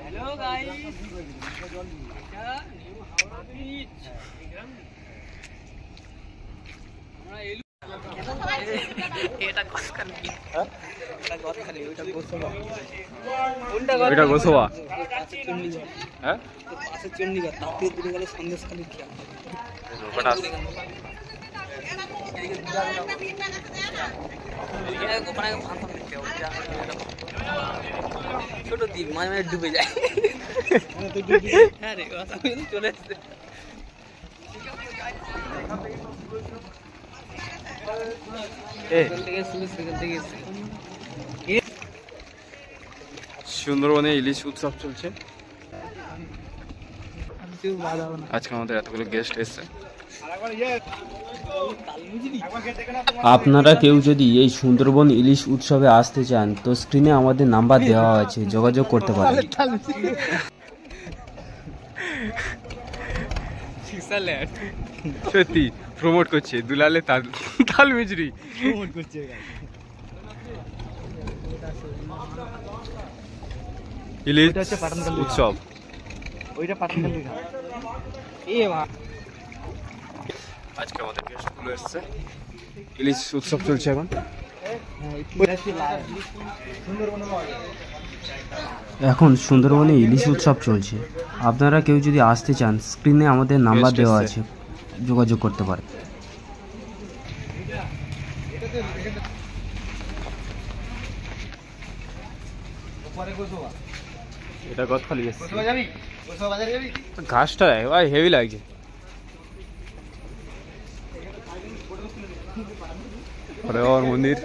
Hello guys, এটা গোসবা হ্যাঁ পাশে চন্ডিগড় তাতে দূরে গেলে সন্দেশখালি খেয়া ছোট দ্বীপ মাঝে মাঝে ডুবে যায়। হ্যাঁ রে চলে আসছে। সুন্দরবনে ইলিশ উৎসব চলছে। আজকে আমাদের এতগুলো গেস্ট এসছে। আপনারা কেউ যদি এই সুন্দরবন ইলিশ উৎসবে আসতে চান তো স্ক্রিনে আমাদের নাম্বার দেওয়া আছে, যোগাযোগ করতে পারেন। সত্যি প্রমোট করছে দুলালে তাল মিজরি প্রমোট করছে। ইলিশ উৎসব ওইটা পাঠানখালী। আজকে আমাদের গেস্টগুলো এসছে। ইলিশ উৎসব চলছে এখন। এখন সুন্দরবনে ইলিশ উৎসব চলছে। আপনারা কেউ যদি আসতে চান স্ক্রিনে আমাদের নাম্বার দেওয়া আছে, যোগাযোগ করতে পারেন। এটা গতখালি এসছে। ঘাসটা ভাই হেভি লাগছে। মন্দির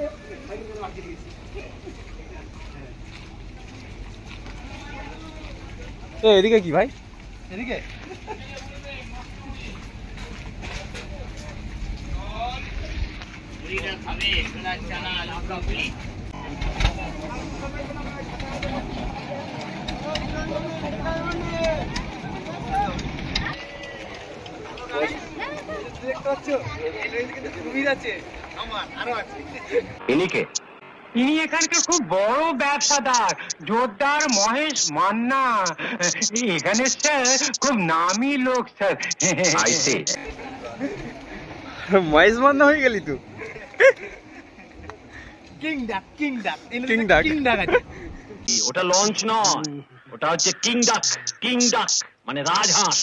এদিকে কি ভাই? এদিকে ইনি এখানকার খুব বড় ব্যবসাদার, জোরদার মহেশ মান্না। এখানে স্যার খুব নামি লোক স্যার। মহেশ মান্না হয়ে গেলি তুই। ওটা লঞ্চ নয়, ওটা হচ্ছে কিং ডাক। কিং ডাক মানে রাজহাঁস।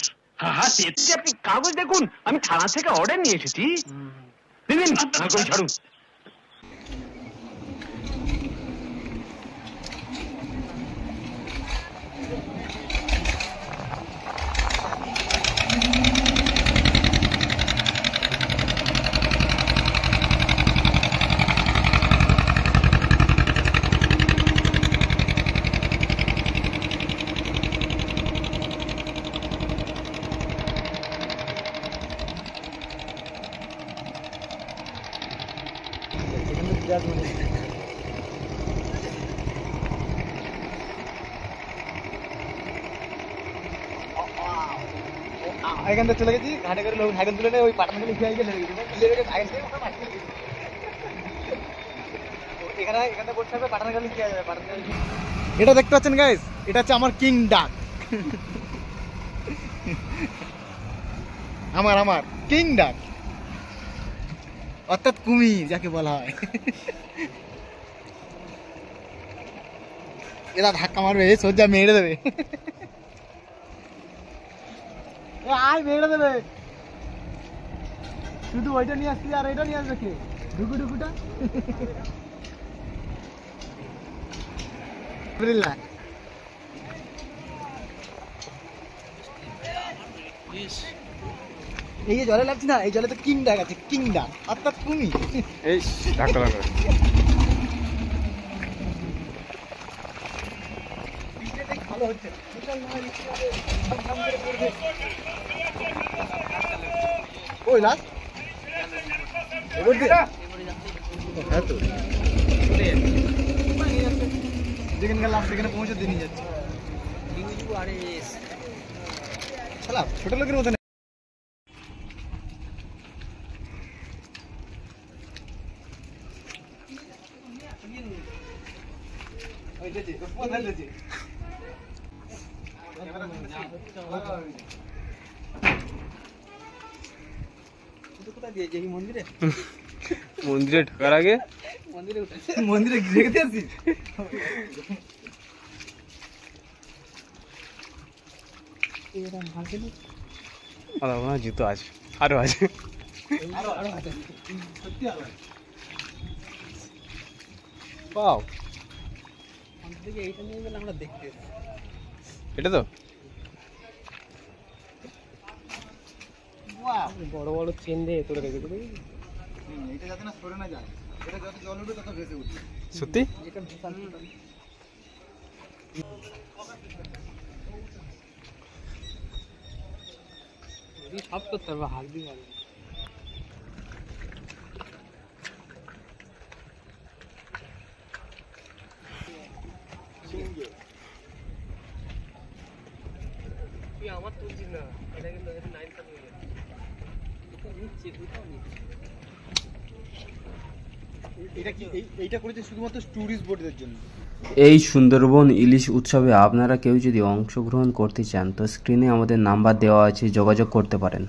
হ্যাঁ দেখছি, আপনি কাগজ দেখুন, আমি থানা থেকে অর্ডার নিয়ে এসেছি। দিন ছাড়ুন। এখান থেকে চলে গেছি ঘাটে করে লোক সাইকেল তুলে নেই, ওই পাটানো লিখে গেলে এখানে বসে থাকবে, পাটানো গেলে লিখে যাবে। এটা দেখতে পাচ্ছেন গাইস, এটা হচ্ছে আমার কিং ডাক। আমার কিং ডাক অর্থাৎ কুমির যাকে বলা হয়। এরা ধাক্কা মারবে, সোজা মেরে দেবে। আয় মেরে দেবে। শুধু ওইটা নিয়ে আসছি আর এটা নিয়ে আসবে কে? ঢুকুটা এই যে জলে লাগছে না, এই জলে তো কিং ডাক আছে। কিং ডাক অর্থাৎ কুমির। এই ধাক্কা লাগবে। ভালো হচ্ছে ওই লাস্ট যেখানে গেলাম সেখানে পৌঁছে দিয়ে নিয়ে যাচ্ছে। ছোট লোকের মতো মন্দিরে ঢোকার আগে মন্দিরে রেখে আসি জুতো আছে, আরো আছে। পাও এইটা নিয়ে গেলে আমরা দেখতে এটা তো বড় বড় চেন দিয়ে তোরা দেখে এটা যাতে না সরে না যায়, এটা যত জল উঠবে তত ভেসে উঠবে। সত্যি এটা বিশাল সব করতে পারবো, হাত দিয়ে পারবো। তুই আমার তুলছিস না, এটা কিন্তু 9 টা নিয়ে গেছে। এটা নিচ্ছে, কোথাও নিচ্ছে। এটা কি এইটা করেছে শুধুমাত্র টুরিস্ট বোটদের জন্য। এই সুন্দরবন ইলিশ উৎসবে আপনারা কেউ যদি অংশগ্রহণ করতে চান তো স্ক্রিনে আমাদের নাম্বার দেওয়া আছে, যোগাযোগ করতে পারেন।